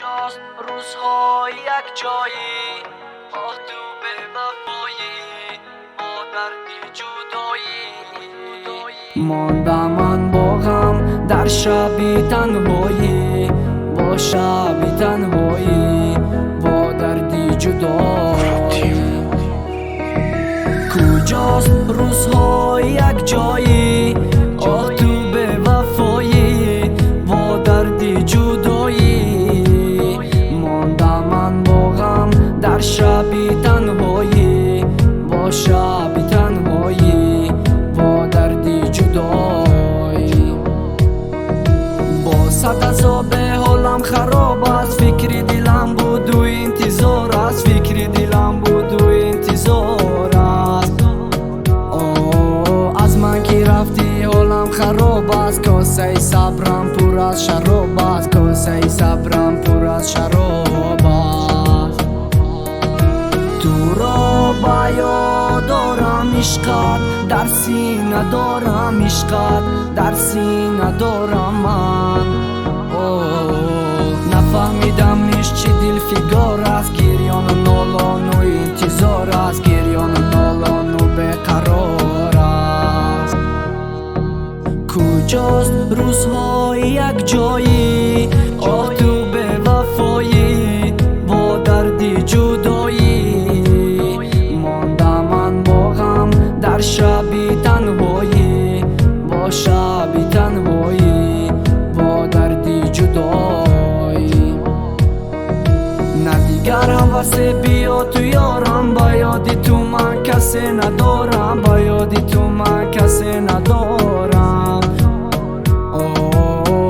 کجاست روزهای یک جایی آه تو به وفایی با دردی جدایی ماندم من با غم در شبی تنهایی با شبی تنهایی با دردی جدایی کجاست روزهای یک جایی آه تو به وفایی با دردی جدایی ماندم من با غم در شبی تنهایی با شبی تنهایی با دردی جدایی با صد عذاب حالم خراب است فکر دلم بود و انتظار است فکر دلم بود و انتظار است از من که رفتی حالم خراب است کاسه صبرم پر از شراب است کاسه صبرم پر از شراب است تو را با یاد دارم عشقت در سینه دارم عشقت در سینه دارم من نفهمیدم ایش چی دل فیگار است گریان و نالان و انتظار است گریان و نالان و بقرار است کجاست روزهای یک جایی آه تو به وفایی با دردی جدایی ماندم من با غم در شبی تنهایی با شبی تنهایی با دردی جدایی نه دیگر حوث بیا تو یارم با یادی تو من کسی ندارم با یادی تو من کسی ندارم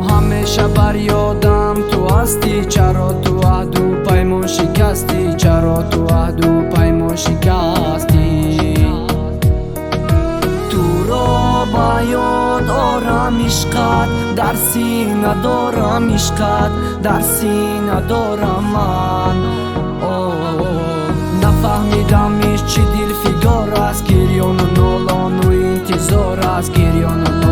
همیشه بر یادم تو هستی چرا تو عهد و پیمان شکستی چرا تو عهد و پیمان شکستی تو را با یاد آرم عشقت در سینه دارم عشقت در سینه دارم من نفهمیدم ایش چی دل فیگار است گریان و نالان و انتظار است گریان و